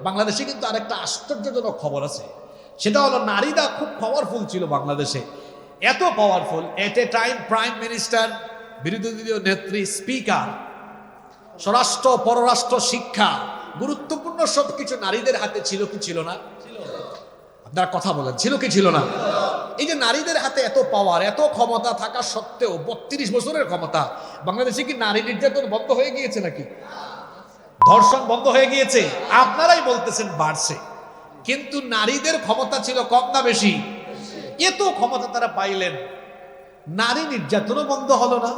বাংলাদেশে কিন্তু আরেকটা আশ্চর্যজনক খবর আছে, সেটা হলো নারীরা খুব পাওয়ারফুল ছিল বাংলাদেশে। এত পাওয়ারফুল, এট এ টাইম প্রাইম মিনিস্টার, বিরোধী দলীয় নেত্রী, স্পিকার, স্বরাষ্ট্র, পররাষ্ট্র, শিক্ষা, গুরুত্বপূর্ণ সবকিছু নারীদের হাতে ছিল কি ছিল না? আপনারা কথা বলেন, ছিল কি ছিল না? এই যে নারীদের হাতে এত পাওয়ার, এত ক্ষমতা থাকা সত্ত্বেও 32 বছরের ক্ষমতা, বাংলাদেশে কি নারী নির্যাতন বন্ধ হয়ে গিয়েছে নাকি? ধর্ষণ বন্ধ হয়ে গিয়েছে? আপনারাই বলতেছেন বাড়ছে, কিন্তু নারীদের ক্ষমতা ছিল কম না বেশি? এত ক্ষমতা তারা পাইলেন, নারী নির্যাতনও বন্ধ হলো না,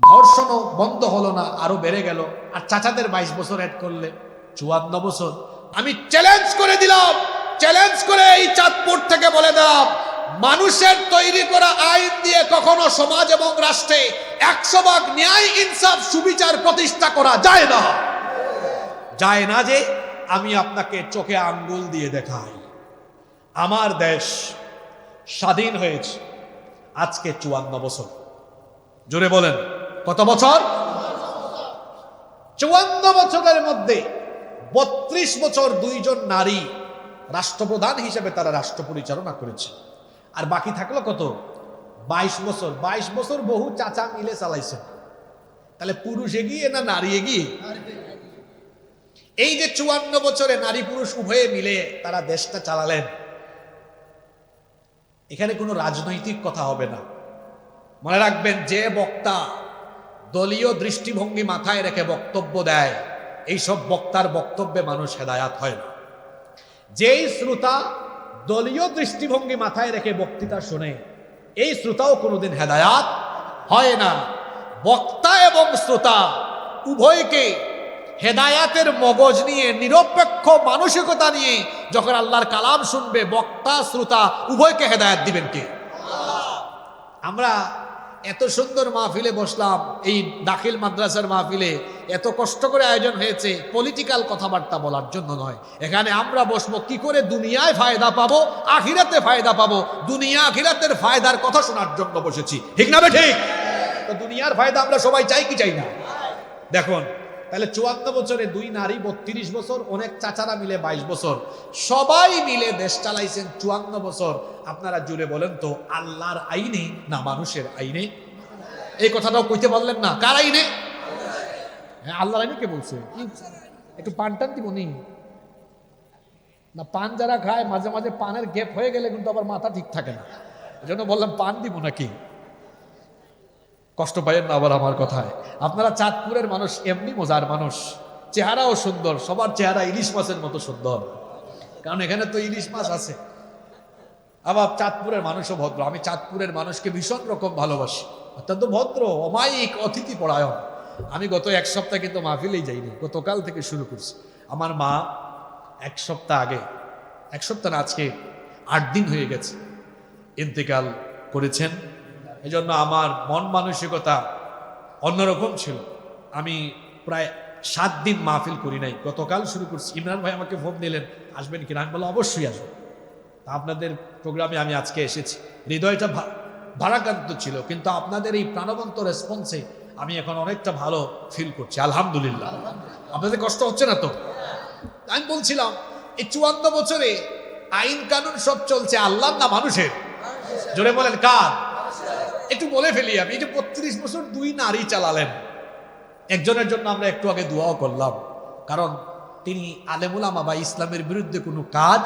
ধর্ষণও বন্ধ হলো না, আরো বেড়ে গেল। আর চাচাদের 22 বছর অ্যাড করলে 54 বছর। আমি চ্যালেঞ্জ করে দিলাম, চ্যালেঞ্জ করে এই চাঁদপুর থেকে বলে দিলাম, মানুষের তৈরি করা আইন দিয়ে কখনো সমাজ এবং রাষ্ট্রে 100% ন্যায়, ইনসাফ, সুবিচার প্রতিষ্ঠা করা যায় না। যায় না যে আমি আপনাকে চোখে আঙ্গুল দিয়ে দেখাই, আমার দেশ স্বাধীন হয়েছে আজকে 54 বছর। জোরে বলেন, কত বছর? 54 বছরের মধ্যে 32 বছর 2 জন নারী রাষ্ট্রপ্রধান হিসেবে তারা রাষ্ট্র পরিচালনা করেছে। আর বাকি থাকলো কত? 22 বছর। 22 বছর বহু চাচা মিলে চালাইছে। তাহলে পুরুষ এগিয়ে না নারী এগিয়ে? এই যে 54 বছরে নারী পুরুষ উভয়ে মিলে তারা দেশটা চালালেন, এখানে কোনো রাজনৈতিক কথা হবে না। মনে রাখবেন, যে বক্তা দলীয় দৃষ্টিভঙ্গি মাথায় রেখে বক্তব্য দেয়, এইসব বক্তার বক্তব্যে মানুষ হেদায়াত হয় না। যেই শ্রোতা দলীয় দৃষ্টিভঙ্গি মাথায় রেখে বক্তৃতা শুনে, এই শ্রোতাও কোনোদিন হেদায়াত হয় না। বক্তা এবং শ্রোতা উভয়কে হেদায়াতের মগজ নিয়ে, নিরপেক্ষ মানসিকতা নিয়ে যখন আল্লাহর কালাম শুনবে, বক্তা শ্রোতা উভয়কে হেদায়াত দিবেন কে? আমরা এত সুন্দর মাহফিলে বসলাম, এই দাখিল মাদ্রাসার মাহফিলে এত কষ্ট করে আয়োজন হয়েছে পলিটিক্যাল কথাবার্তা বলার জন্য নয়। এখানে আমরা বসবো কি করে দুনিয়ায় ফায়দা পাবো, আখিরাতে ফায়দা পাবো। দুনিয়া আখিরাতের ফায়দার কথা শোনার জন্য বসেছি, ঠিক না? ঠিক। তো দুনিয়ার ফায়দা আমরা সবাই চাই কি চাই না? দেখুন, তাহলে 54 বছরে 2 নারী 32 বছর, অনেক চাচারা মিলে 22 বছর, সবাই মিলে দেশ চালাইছেন 54 বছর। আপনারা জুড়ে বলেন তো, আল্লাহর আইনে না মানুষের আইনে? এই কথাটাও কইতে বললেন না, কার আইনে? হ্যাঁ, আল্লাহর আইনে। কে বলছে? একটু পান টান দিব নি না? পান যারা খায় মাঝে মাঝে পানের গ্যাপ হয়ে গেলে কিন্তু আবার মাথা ঠিক থাকে না, এই জন্য বললাম পান দিব নাকি। কষ্ট পাইয়েন না আবার আমার কথায়। আপনারা চাঁদপুরের মানুষ এমনি মজার মানুষ, চেহারাও সুন্দর, সবার চেহারা ইলিশ মাছের মতো সুন্দর, কারণ এখানে তো ইলিশ মাছ আছে। আবার চাঁদপুরের মানুষও ভদ্র। আমি চাঁদপুরের মানুষকে ভীষণ রকম ভালোবাসি, অত্যন্ত ভদ্র, অমায়িক, অতিথি পরায়ণ। আমি গত 1 সপ্তাহ কিন্তু মাহফিলেই যাইনি, গতকাল থেকে শুরু করছি। আমার মা 1 সপ্তাহ আগে, 1 সপ্তাহ না, আজকে 8 দিন হয়ে গেছে ইন্তেকাল করেছেন। এই জন্য আমার মন মানসিকতা অন্যরকম ছিল। আমি প্রায় 7 দিন মাহফিল করি নাই, গতকাল শুরু করছি। ইমরান ভাই আমাকে ফোন দিলেন, আসবেন কিনা? আমি বললাম অবশ্যই আসবো। আপনাদের প্রোগ্রামে আমি আজকে এসেছি। হৃদয়টা ভারাক্রান্ত ছিল, কিন্তু আপনাদের এই প্রাণবন্ত রেসপন্সে আমি এখন অনেকটা ভালো ফিল করছি, আলহামদুলিল্লাহ। আপনাদের কষ্ট হচ্ছে না তো? আমি বলছিলাম, এই 54 বছরে আইন কানুন সব চলছে আল্লাহর না মানুষের? জোরে বলেন, কার? একটু বলে ফেলি আমি, এই যে 32 বছর 2 নারী চালালেন, একজনের জন্য আমরা একটু আগে দোয়াও করলাম, কারণ তিনি আলেম উলামা বা ইসলামের বিরুদ্ধে কোনো কাজ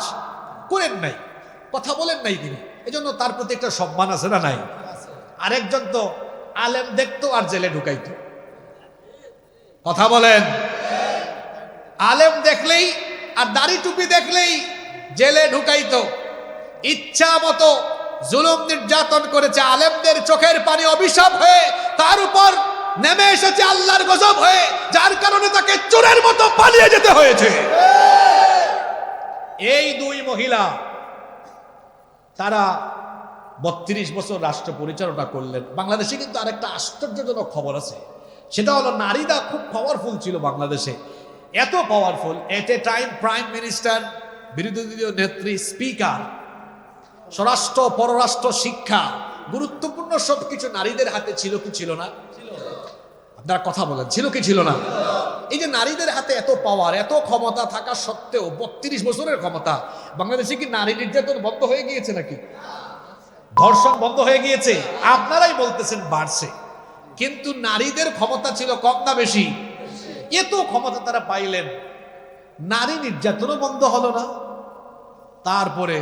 করেন নাই, কথা বলেন নাই তিনি, এজন্য তার প্রতি একটা সম্মান আছে না নাই? আরেকজন তো আলেম দেখতো আর জেলে ঢুকাইতো। কথা বলেন, আলেম দেখলেই আর দাড়ি টুপি দেখলেই জেলে ঢুকাইতো, ইচ্ছা মতো জুলুম নির্যাতন করেছে। আলেমদের চোখের পানি অভিশাপ হয়ে তার উপর নেমে এসেছে আল্লাহর গজব হয়ে, যার কারণে তাকে চোরের মতো পালিয়ে যেতে হয়েছে। এই 2 মহিলা তারা 32 বছর রাষ্ট্র পরিচালনা করলেন। বাংলাদেশে কিন্তু আরেকটা আশ্চর্যজনক খবর আছে, সেটা হলো নারীরা খুব পাওয়ারফুল ছিল বাংলাদেশে। এত পাওয়ারফুল, এট এ টাইম প্রাইম মিনিস্টার, বিরোধী দলীয় নেত্রী, স্পিকার, স্বরাষ্ট্র, পররাষ্ট্র, শিক্ষা, গুরুত্বপূর্ণ সবকিছু নারীদের হাতে ছিল কি ছিল না? আপনারা কথা বলেন, ছিল কি ছিল না? এই যে নারীদের হাতে এত পাওয়ার, এত ক্ষমতা থাকা সত্ত্বেও 32 বছরের ক্ষমতা, বাংলাদেশে কি নারী নির্যাতন বন্ধ হয়ে গিয়েছে নাকি? ধর্ষণ বন্ধ হয়ে গিয়েছে? আপনারাই বলতেছেন বাড়ছে, কিন্তু নারীদের ক্ষমতা ছিল কম না বেশি? এত ক্ষমতা তারা পাইলেন, নারী নির্যাতনও বন্ধ হলো না, তারপরে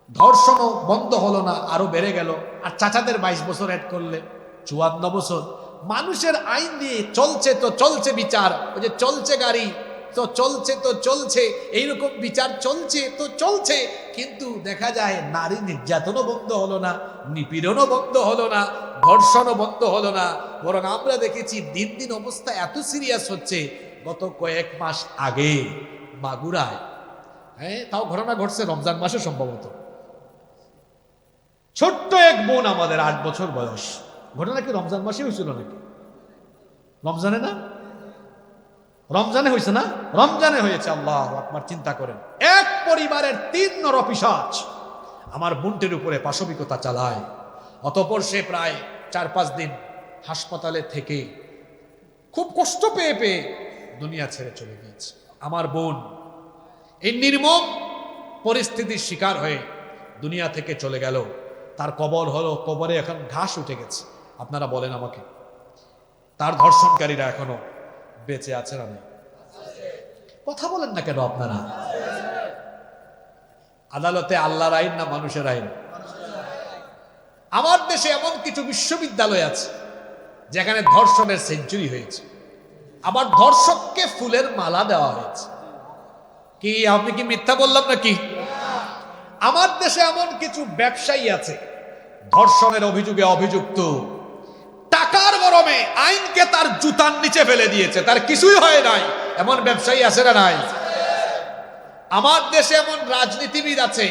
ধর্ষণও বন্ধ হলো না, আরো বেড়ে গেল। আর চাচাদের 22 বছর অ্যাড করলে 54 বছর। মানুষের আইন দিয়ে চলছে তো চলছে বিচার, ওই যে চলছে গাড়ি তো চলছে এইরকম বিচার চলছে তো চলছে, কিন্তু দেখা যায় নারী নির্যাতনও বন্ধ হলো না, নিপীড়নও বন্ধ হলো না, ধর্ষণও বন্ধ হলো না। বরং আমরা দেখেছি দিন দিন অবস্থা এত সিরিয়াস হচ্ছে। গত কয়েক মাস আগে মাগুরায়, তাও ঘটনা ঘটছে রমজান মাসে সম্ভবত, ছোট্ট এক বোন আমাদের 8 বছর বয়স। ঘটনা কি রমজান মাসে হয়েছিল নাকি? রমজানে না? রমজানে হয়েছে না? রমজানে হয়েছে। আল্লাহু আকবার। চিন্তা করেন, এক পরিবারের 3 নরপিশাচ আমার বোনটির উপরে পাশবিকতা চালায়। অতঃপর সে প্রায় 4-5 দিন হাসপাতালে থেকে খুব কষ্ট পেয়ে পেয়ে দুনিয়া ছেড়ে চলে গিয়েছে। আমার বোন এই নির্মম পরিস্থিতির শিকার হয়ে দুনিয়া থেকে চলে গেল। তার কবর হলো, কবরে এখন ঘাস উঠে গেছে। আপনারা বলেন আমাকে, তার ধর্ষণকারীরা এখনো বেঁচে আছে না? কথা বলেন না কেন আপনারা? আদালতে আল্লাহর আইন না মানুষের আইন? আমার দেশে এমন কিছু বিশ্ববিদ্যালয় আছে যেখানে ধর্ষণের সেঞ্চুরি হয়েছে, আবার ধর্ষককে ফুলের মালা দেওয়া হয়েছে। কি আমি কি মিথ্যা বললাম নাকি? আমার দেশে এমন কিছু ব্যবসায়ী আছে ধর্ষণের অভিযোগে অভিযুক্ত, টাকার গরমে আইনকে তার জুতার নিচে ফেলে দিয়েছে, তার কিছুই হয় নাই। এমন ব্যবসায়ী আছে না নাই? আমার দেশে এমন রাজনীতিবিদ আছে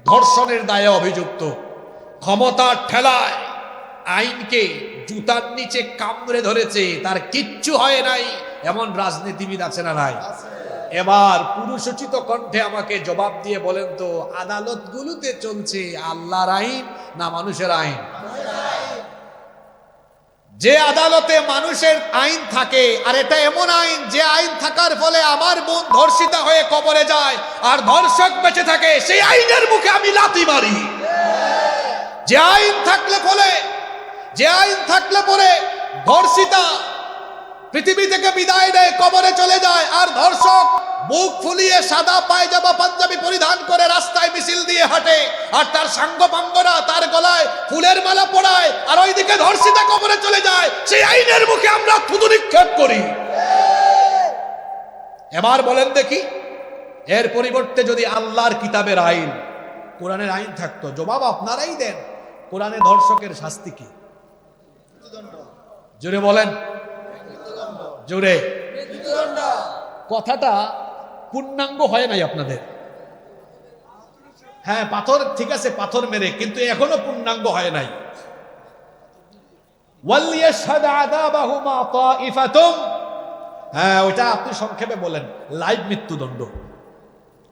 ধর্ষণের দায়ে অভিযুক্ত, ক্ষমতার ঠেলায় আইনকে জুতার নিচে কামড়ে ধরেছে, তার কিচ্ছু হয় নাই। এমন রাজনীতিবিদ আছে না নাই? এবার পুরুষোচিত কণ্ঠে আমাকে জবাব দিয়ে বলেন তো, আদালতগুলোতে চলছে আল্লাহর আইন না মানুষের আইন? যে আদালতে মানুষের আইন থাকে, আর এটা এমন আইন যে আইন থাকার ফলে আমার বোন ধর্ষিতা হয়ে কবরে যায় আর ধর্ষক বেঁচে থাকে, সেই আইনের মুখে আমি লাথি মারি। যে আইন থাকলে পরে ধর্ষিতা পৃথিবী থেকে বিদায় নেয়, কবরে চলে যায়, আর ধর্ষক বুক ফুলিয়ে সাদা পায়জামা পাঞ্জাবি পরিধান করে রাস্তায় মিছিল দিয়ে হাঁটে, আর তার সাঙ্গপাঙ্গরা তার গলায় ফুলের মালা পরায়, আর ওইদিকে ধর্ষিতা কবরে চলে যায়, সেই আইনের মুখে আমরা থুতু নিক্ষেপ করি। এবার বলেন দেখি, এর পরিবর্তে যদি আল্লাহর কিতাবের আইন, কোরআনের আইন থাকতো, জবাব আপনারাই দেন। কোরআনে ধর্ষকের শাস্তি কি? জোরে বলেন, জোরে। কথাটা পূর্ণাঙ্গ হয় নাই আপনাদের। হ্যাঁ, পাথর, ঠিক আছে, পাথর মেরে, কিন্তু এখনো পূর্ণাঙ্গ হয় নাই। হ্যাঁ, ওইটা আপনি সংক্ষেপে বলেন, লাইভ মৃত্যুদণ্ড।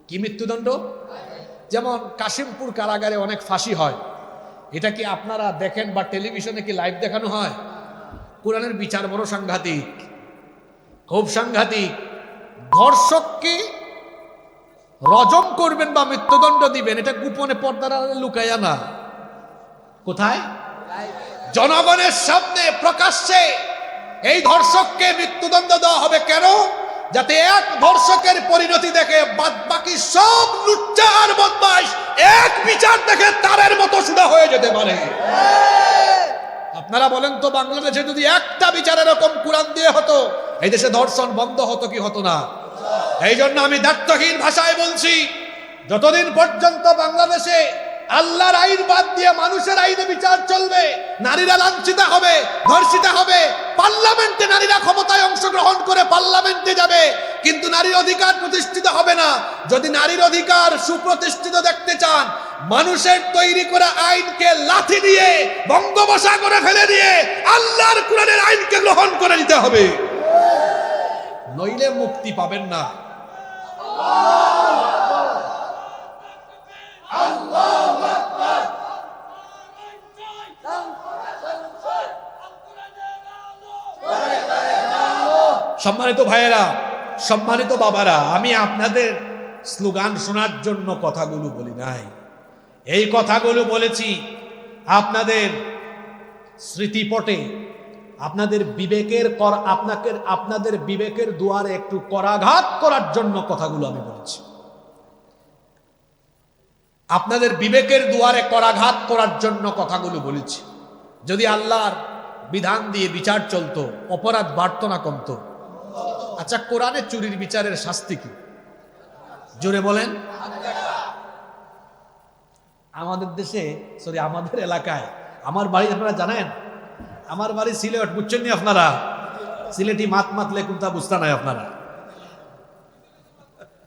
কি মৃত্যুদণ্ড? যেমন কাশিমপুর কারাগারে অনেক ফাঁসি হয়, এটা কি আপনারা দেখেন বা টেলিভিশনে কি লাইভ দেখানো হয়? কোরআনের বিচার বড় সাংঘাতিক, খুব সাংঘাতিক। ধর্ষককে রজম করবেন বা মৃত্যুদণ্ড দিবেন, এটা গোপনে পর্দার আড়ালে লুকাইয়া না। কোথায়? জনগণের সামনে প্রকাশ্যে এই ধর্ষককে মৃত্যুদণ্ড দেওয়া হবে। কেন? যাতে এক ধর্ষকের পরিণতি দেখে বাদবাকি সব লুচ্চা আর বদমাশ এক বিচার দেখে তারের মতো সুদা হয়ে যেতে পারে। আপনারা বলেন তো, বাংলাদেশে যদি একটা বিচার এরকম কোরআন দিয়ে হতো, এই দেশে ধর্ষণ বন্ধ হতো কি হতো না? এই জন্য আমি দায়িত্বহীন ভাষায় বলছি, যতদিন পর্যন্ত বাংলাদেশে আল্লাহর আইন বাদ দিয়ে মানুষের আইনে বিচার চলবে, নারীরা লাঞ্ছিত হবে, ধর্ষিতা হবে। পার্লামেন্টে নারীরা ক্ষমতায় অংশগ্রহণ করে পার্লামেন্টে যাবে, কিন্তু নারীর অধিকার প্রতিষ্ঠিত হবে না। যদি নারীর অধিকার সুপ্রতিষ্ঠিত দেখতে চান, মানুষের তৈরি করা আইনকে লাথি দিয়ে বঙ্গোপসাগরে ফেলে দিয়ে আল্লাহর কোরআনের আইনকে গ্রহণ করে নিতে হবে, নইলে মুক্তি পাবেন না। সম্মানিত ভাইয়েরা, সম্মানিত বাবারা, আমি আপনাদের স্লোগান শোনার জন্য কথাগুলো বলি নাই। এই কথাগুলো বলেছি আপনাদের স্মৃতিপটে, আপনাদের বিবেকের দুয়ারে একটু করাঘাত করার জন্য কথাগুলো আমি বলেছি। আপনাদের বিবেকের দুয়ারে করাঘাত করার জন্য কথাগুলো বলেছি। যদি আল্লাহর বিধান দিয়ে বিচার চলতো, অপরাধ বাড়তো না কমতো? আচ্ছা, কোরআনে চুরির বিচারের শাস্তি কি? জোরে বলেন। আমাদের দেশে, আমাদের এলাকায়, আমার বাড়ি আপনারা জানেন, আমার বাড়ি সিলেট, বুঝছেন নি আপনারা? সিলেটি মাত মাতলে কোনটা বুঝতে নাই আপনারা?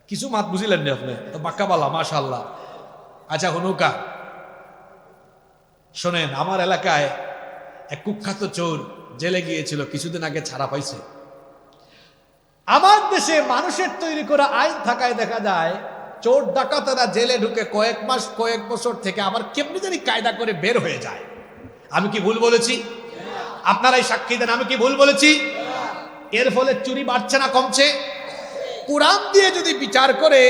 কিছু মাত বুঝিলেন নি আপনি তো? বাক্কা বালা, মাশাআল্লাহ। আচ্ছা হনুকা, শোনেন, আমার এলাকায় এক কুখ্যাত চোর জেলে গিয়েছিল, কিছুদিন আগে ছাড়া পাইছে। আমার দেশে মানুষের তৈরি করা আইন থাকায় দেখা যায় চোর ডাকাতেরা জেলে ঢুকে কয়েক মাস কয়েক বছর থেকে আবার কেমনি জানি কায়দা করে বের হয়ে যায়। আমি কি ভুল বলেছি? আপনারাই সাক্ষী দেন, আমি কি ভুল বলেছি? এর ফলে চুরি বাড়ছে না কমছে? কোরআন দিয়ে যদি বিচার করে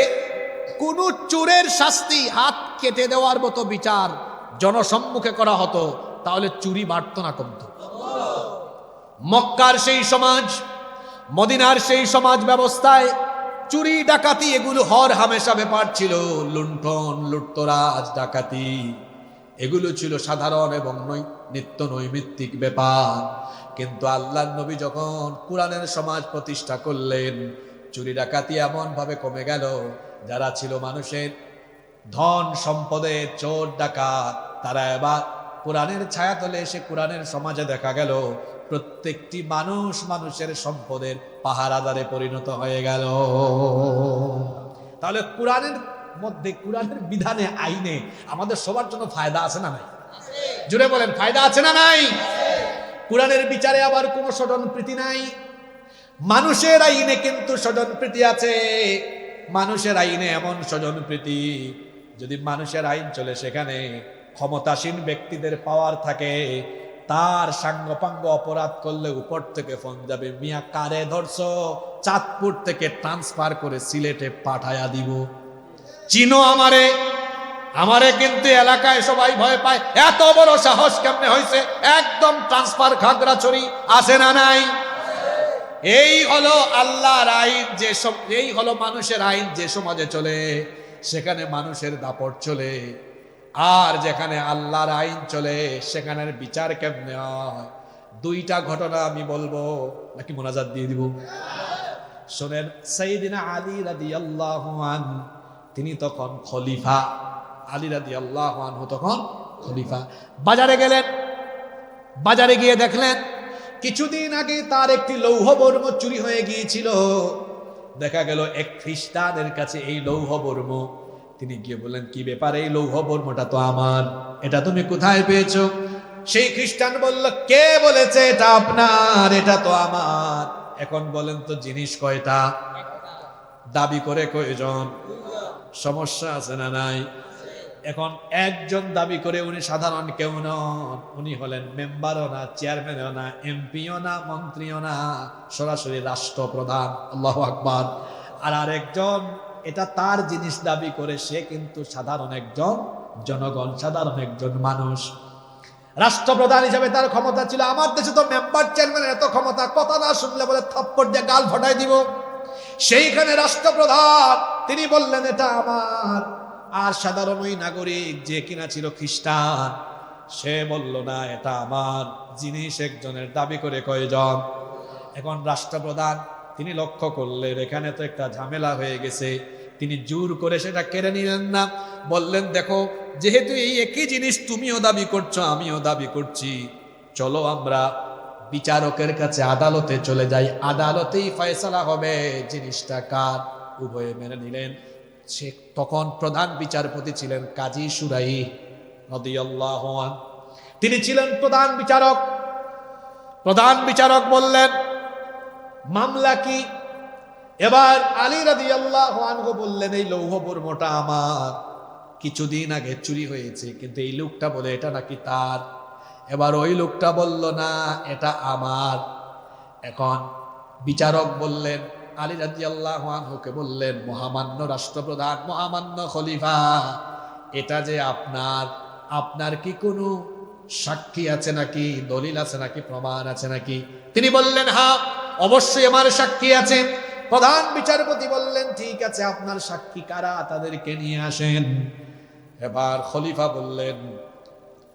কোন চোরের শাস্তি হাত কেটে দেওয়ার মতো বিচার জনসম্মুখে করা হতো, তাহলে চুরি বাড়তো না কমতো? মক্কার সেই সমাজ, মদিনার সেই সমাজ ব্যবস্থায় চুরি ডাকাতি এগুলো হর হামেশা ব্যাপার ছিল। লুণ্ঠন, লুটতরাজ, ডাকাতি এগুলো ছিল সাধারণ এবং নিত্য নৈমিত্তিক ব্যাপার। কিন্তু আল্লাহর নবী যখন কোরআনের সমাজ প্রতিষ্ঠা করলেন, চুরি ডাকাতি এমন ভাবে কমে গেল, যারা ছিল মানুষের ধন সম্পদের চোর ডাকাত, তারা এবার কোরআনের ছায়াতলে এসে কোরআনের সমাজে দেখা গেল প্রত্যেকটি মানুষ মানুষের সম্পদের পাহারাদারে পরিণত হয়ে গেল। তাহলে কোরআনের মধ্যে, কোরআনের বিধানে, আইনে আমাদের সবার জন্য ফায়দা আছে না নাই? জুড়ে বলেন, ফায়দা আছে না নাই? কোরআনের বিচারে আবার কোনো স্বজনপ্রীতি নাই। মানুষের আইনে কিন্তু স্বজনপ্রীতি আছে। মানুষের আইনে এমন স্বজনপ্রীতি, যদি মানুষের আইন চলে সেখানে ক্ষমতাসীন ব্যক্তিদের পাওয়ার থাকে, তার সাঙ্গপাঙ্গ অপরাধ করলে উপর থেকে ফোন যাবে, মিয়া কারে ধরছো, চাঁদপুর থেকে ট্রান্সফার করে সিলেটে পাঠায়া দিব। চিনো আমারে? আমারে কিন্তু এলাকায় সবাই ভয় পায়। এত বড় সাহস কেমনে হয়েছে? একদম ট্রান্সফার খাগড়াছড়ি, আছে না নাই? এই হলো আল্লাহর আইন, এই হলো মানুষের আইন। যে সমাজে চলে সেখানে মানুষের দাপট চলে, আর যেখানে আল্লাহর আইন চলে সেখানের বিচার কেমনে হয়? দুইটা ঘটনা আমি বলবো, নাকি মোনাজাত দিয়ে দিব? শোনেন, সাইয়েদিনা আলী রাদিয়াল্লাহু আনহু, তিনি তখন খলিফা। আলী রাদিয়াল্লাহু আনহু তখন খলিফা। বাজারে গেলেন, বাজারে গিয়ে দেখলেন কিছুদিন আগে তার একটি লৌহবর্ম চুরি হয়ে গিয়েছিল। দেখা গেল এক খ্রিস্টানের কাছে এই লৌহবর্ম। তিনি গিয়ে বললেন, কি ব্যাপার, এই লৌহবর্মটা তো আমার, এটা তুমি কোথায় পেয়েছো? সেই খ্রিস্টান বলল, কে বলেছে এটা আপনার? এটা তো আমার। এখন বলেন তো, জিনিস কয়টা? দাবি করে কয়জন? সমস্যা আছে না নাই? এখন একজন দাবি করে, উনি সাধারণ কেউ নন, উনি হলেন মেম্বারও না, চেয়ারম্যানও না, এমপিও না, মন্ত্রীও না, সরাসরি রাষ্ট্রপ্রধান। আল্লাহু আকবার। আর আরেকজন এটা তার জিনিস দাবি করে, সে কিন্তু সাধারণ একজন জনগণ, সাধারণ একজন মানুষ। রাষ্ট্রপ্রধান হিসাবে তার ক্ষমতা ছিল। আমার দেশে তো মেম্বার চেয়ারম্যানের এত ক্ষমতা, কথা না শুনলে বলে থাপ্পড় দিয়ে গাল ফাটাই দিব। সেইখানে রাষ্ট্রপ্রধান তিনি বললেন এটা আমার। আর সাধারণ ওই নাগরিক যে কিনা ছিল খ্রিস্টান, সে বলল না এটা আমার জিনিস। একজনের দাবি করে কয়জন? এখন রাষ্ট্রপ্রধান তিনি লক্ষ্য করলেন এখানে তো একটা ঝামেলা হয়ে গেছে। তিনি জোর করে সেটা কেড়ে নিলেন না, বললেন, দেখো, যেহেতু এই একই জিনিস তুমিও দাবি করছো, আমিও দাবি করছি, চলো আমরা বিচারকের কাছে আদালতে চলে যাই, আদালতেই ফয়সালা হবে জিনিসটা কার। উভয়ে মেনে নিলেন। সে তখন প্রধান বিচারপতি ছিলেন কাজী সুরাই রাদিয়াল্লাহু আনহু, তিনি ছিলেন প্রধান বিচারক। প্রধান বিচারক বললেন, মামলা কি? এবার আলী রাদিয়াল্লাহু আনহু বললেন, এই লৌহবর্মটা আমার, কিছুদিন আগে চুরি হয়েছে, কিন্তু এই লোকটা বলে এটা নাকি তার। এবার ওই লোকটা বলল, না এটা আমার। এখন বিচারক বললেন, আলী রাদিয়াল্লাহু আনহুকে বললেন, মহামান্য রাষ্ট্রপ্রধান, মহামান্য খলিফা, এটা যে আপনার কি কোনো সাক্ষী আছে নাকি, দলিল আছে নাকি, প্রমাণ আছে নাকি? তিনি বললেন, হ্যাঁ, অবশ্যই আমার সাক্ষী আছে। প্রধান বিচারপতি বললেন, ঠিক আছে, আপনার সাক্ষী কারা, তাদেরকে নিয়ে আসেন। এবার খলিফা বললেন,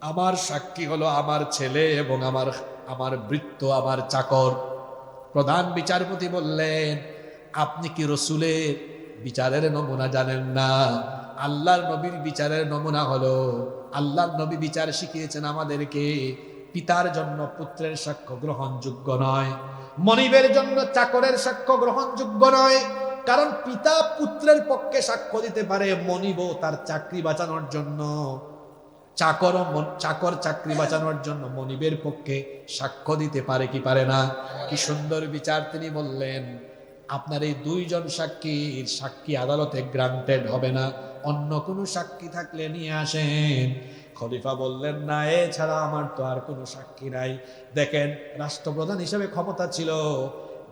আমার সাক্ষী হলো আমার ছেলে এবং আমার ভৃত্য, আমার চাকর। প্রধান বিচারপতি বললেন, আপনি কি রসুলের বিচারের নমুনা জানেন না? আল্লাহর নবীর বিচারের নমুনা হলো, আল্লাহর নবী বিচার শিখিয়েছেন আমাদেরকে, পিতার জন্য পুত্রের সাক্ষ্য গ্রহণযোগ্য নয়, মনিবের জন্য চাকরের সাক্ষ্য গ্রহণযোগ্য নয়। কারণ পিতা পুত্রের পক্ষে সাক্ষ্য দিতে পারে, মনিবও তার চাকরি বাঁচানোর জন্য, চাকর চাকরি বাঁচানোর জন্য মনিবের পক্ষে সাক্ষ্য দিতে পারে কি পারে না? কি সুন্দর বিচার! তিনি বললেন, আপনার এই দুইজন সাক্ষী আদালতে গ্রান্টেড হবে না, অন্য কোনো সাক্ষী থাকলে নিয়ে আসেন। খলিফা বললেন, না, এছাড়া আমার তো আর কোনো সাক্ষী নাই। দেখেন, রাষ্ট্রপ্রধান হিসেবে ক্ষমতা ছিল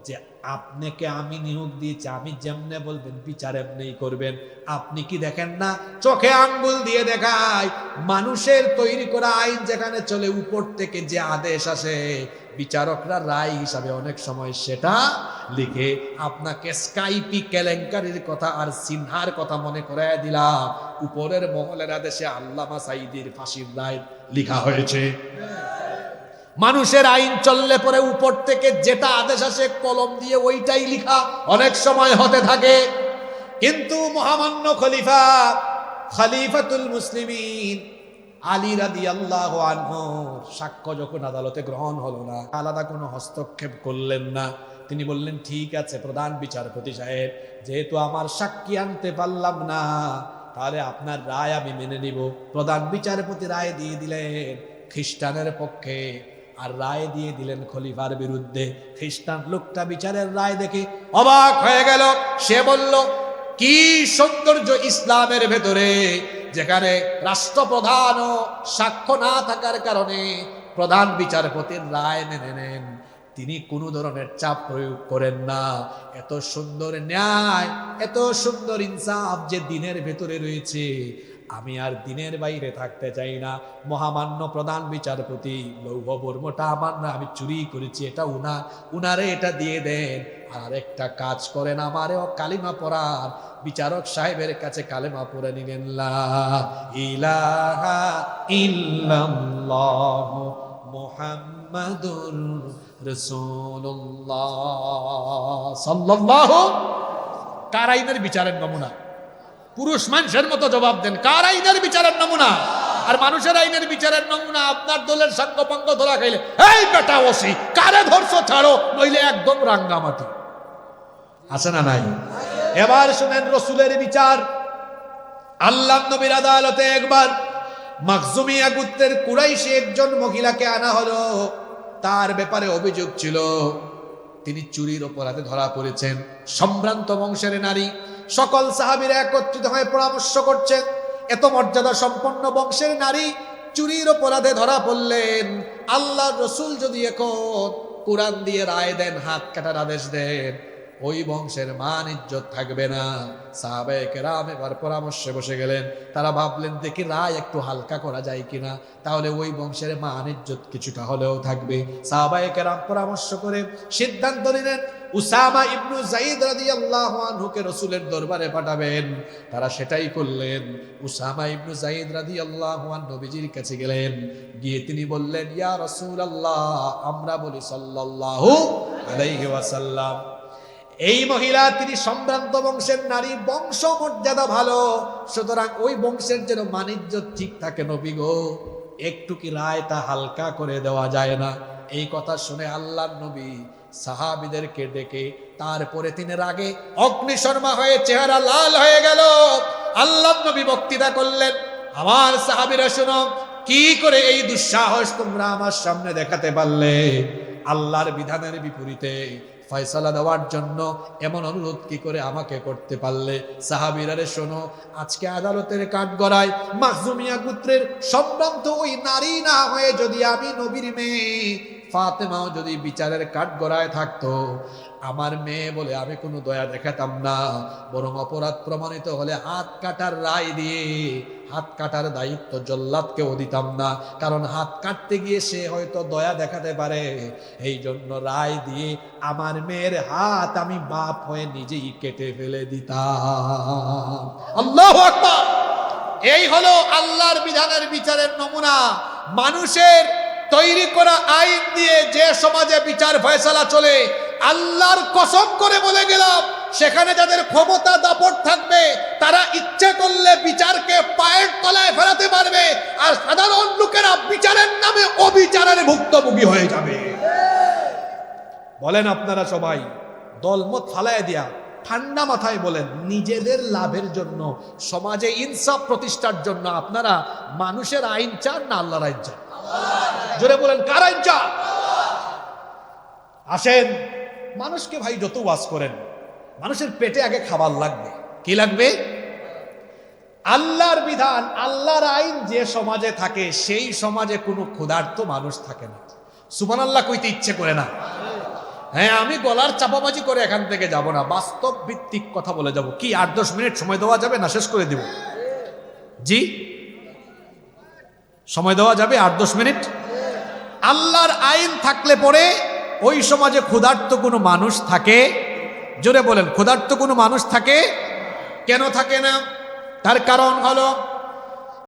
যে আপনাকে আমি নিয়োগ দিয়েছি, আমি যেমনে বলবেন বিচার এমনিই করবেন। আপনি কি দেখেন না, চোখে আঙ্গুল দিয়ে দেখায়, মানুষের তৈরি করা আইন যেখানে চলে, উপর থেকে যে আদেশ আসে, বিচারকরা রায় হিসাবে অনেক সময় সেটা লিখে। আপনাকে স্কাইপি কেলেঙ্কারির কথা আর সিনহার কথা মনে করায় দিলাম, উপরের মহলের আদেশে আল্লামা সাঈদীর ফাঁসির রায় লিখা হয়েছে। মানুষের আইন চললে পরে উপর থেকে যেটা আদেশ আসে কলম দিয়ে ওইটাই লিখা অনেক সময় হতে থাকে। কিন্তু মহামান্য খলিফাতুল মুসলিমিন আলী রাদিয়াল্লাহু আনহু সাক্ষ্য যখন আদালতে গ্রহণ হলো না, আলাদা কোনো হস্তক্ষেপ করলেন না। তিনি বললেন, ঠিক আছে প্রধান বিচারপতি সাহেব, যেহেতু আমার সাক্ষী আনতে পারলাম না, তাহলে আপনার রায় আমি মেনে নিব। প্রধান বিচারপতি রায় দিয়ে দিলেন খ্রিস্টানের পক্ষে, আর রায় দিয়ে দিলেন খলিফার বিরুদ্ধে। খ্রিস্টান লোকটা বিচারের রায় দেখে অবাক হয়ে গেল। সে বলল, কি সৌন্দর্য ইসলামের ভেতরে, যেখানে রাষ্ট্রপ্রধানও সাক্ষ্য না থাকার কারণে প্রধান বিচারপতির রায় মেনে নেন, তিনি কোনো ধরনের চাপ প্রয়োগ করেন না। এত সুন্দর ন্যায়, এত সুন্দর ইনসাফ যে দিনের ভেতরে রয়েছে, আমি আর দিনের বাইরে থাকতে চাই না। মহামান্য প্রধান বিচারপতি, লৌহ বর্মটা আমার না, আমি চুরি করেছি, এটা উনারে এটা দিয়ে দেন। আর একটা কাজ করেন, আমারেও কালিমা পড়ার। বিচারক সাহেবের কাছে কালেমা পড়ে নিলেন, লা ইলাহা ইল্লাল্লাহ মুহাম্মাদুর রাসূলুল্লাহ সাল্লাল্লাহু। কার আইনের বিচারের নমুনা? পুরুষ মানুষের মতো জবাব দেন, কার আইনের বিচারের নমুনা? আর মানুষের আইনের বিচারের নমুনা আপনার দলের সাঙ্গপাঙ্গ ধরা খাইলে, এই বেটা ওসি, কারে ধরছো ছাড়ো, নইলে একদম রাঙ্গামাটি। আছে না নাই? এবার শুনেন রসুলের বিচার। আল্লাহ নবীর আদালতে একবার মাখজুমিয়া গোত্রের কুরাইশি একজন মহিলাকে আনা হলো। তার ব্যাপারে অভিযোগ ছিল তিনি চুরির অপরাধে ধরা পড়েছেন। সম্ভ্রান্ত বংশের নারী। সকল সাহাবীরা একত্রিত হয়ে পরামর্শ করছেন, এত মর্যাদা সম্পন্ন বংশের নারী চুরির অপরাধে ধরা পড়লেন। আল্লাহর রসুল যদি এখন কোরআন দিয়ে রায় দেন, হাত কাটার আদেশ দেন, ওই বংশের মান ইজ্জত থাকবে না। সাহাবায়ে কেরাম এবার পরামর্শে বসে গেলেন। তারা ভাবলেন, দেখি রায় একটু হালকা করা যায় কিনা, তাহলে ওই বংশের মান ইজ্জত কিছুটা হলেও থাকবে। সাহাবায়ে কেরাম পরামর্শ করে সিদ্ধান্ত নিলেন উসামা ইবনু যায়েদ রাদিয়াল্লাহু আনহুকে রাসূলের দরবারে পাঠাবেন। তারা সেটাই করলেন। উসামা ইবনু যায়েদ রাদিয়াল্লাহু আনহু নবীজির কাছে গেলেন। গিয়ে তিনি বললেন, ইয়া রাসূলুল্লাহ, আমরা বলি সাল্লাল্লাহু আলাইহি ওয়াসাল্লাম, এই মহিলা তিনি সম্ভ্রান্ত বংশের নারী, বংশ মর্যাদা ভালো, সুতরাং ওই বংশের যেন মানিজ্য ঠিক থাকে, নবী গো, একটু কি রায়টা হালকা করে দেওয়া যায় না? এই কথা শুনে আল্লাহর নবী সাহাবীদেরকে ডেকে, তারপরে তিনি রাগে অগ্নিশর্মা হয়ে চেহারা লাল হয়ে গেল। আল্লাহর নবী বক্তৃতা করলেন, আমার সাহাবীরা শোনো, কি করে এই দুঃসাহস তোমরা আমার সামনে দেখাতে পারলে? আল্লাহর বিধানের বিপরীতে ফয়সালা দেওয়ার জন্য এমন অনুরোধ কি করে আমাকে করতে পারলে? সাহাবীরা রে শোনো, আজকে আদালতের কাঠগড়ায় মাখজুমিয়া গোত্রের সম্ভ্রান্ত ওই নারী না হয়ে যদি আমি নবীর মেয়ে ফাতেমাও যদি বিচারের কাঠগড়ায় থাকতো, আমার মেয়ে বলে আমি কোনো দয়া দেখাতাম না, বরং অপরাধ প্রমাণিত হলে হাত কাটার রায় দিয়ে হাত কাটার দায়িত্ব জল্লাদকেও দিতাম না, কারণ হাত কাটতে গিয়ে সে হয়তো দয়া দেখাতে পারে। এই জন্য রায় দিয়ে আমার মেয়ের হাত আমি বাপ হয়ে নিজেই কেটে ফেলে দিতাম। আল্লাহু আকবার। এই হলো আল্লাহর বিধানের বিচারের নমুনা। মানুষের তৈরি করা আইন দিয়ে যে সমাজে বিচার ফয়সালা চলে, আল্লাহর কসম করে বলে গেলাম, সেখানে যাদের ক্ষমতা দাপট থাকবে তারা ইচ্ছে করলে বিচারকে পায়ের তলায় ফেরাতে পারবে, আর সাধারণ লোকেরা বিচারের নামে অবিচারের ভুক্তভোগী হয়ে যাবে। বলেন আপনারা সবাই দলমত ফালায় দিয়া ঠান্ডা মাথায় বলেন, নিজেদের লাভের জন্য, সমাজে ইনসাফ প্রতিষ্ঠার জন্য আপনারা মানুষের আইন চান না আল্লাহর আইন চান? জোরে বলেন, কার আইন চান? আসেন, মানুষকে ভাই যত ওয়াজ করেন, মানুষের পেটে আগে খাবার লাগবে। কি লাগবে? আল্লাহর বিধান, আল্লাহর আইন যে সমাজে থাকে সেই সমাজে কোনো ক্ষুধার্ত মানুষ থাকে না। সুবহানাল্লাহ কইতে ইচ্ছে করে না। হ্যাঁ, আমি গলার চাপাবাজি করে এখান থেকে যাব না, বাস্তব ভিত্তিক কথা বলে যাব। কি 8-10 মিনিট সময় দেওয়া যাবে না? শেষ করে দিব। জি, সময় দেওয়া যাবে 8-10 মিনিট? আল্লাহর আইন থাকলে পরে ওই সমাজে ক্ষুধার্ত কোনো মানুষ থাকে? জোরে বলেন, ক্ষুধার্ত কোনো মানুষ থাকে? কেন থাকে না? তার কারণ হলো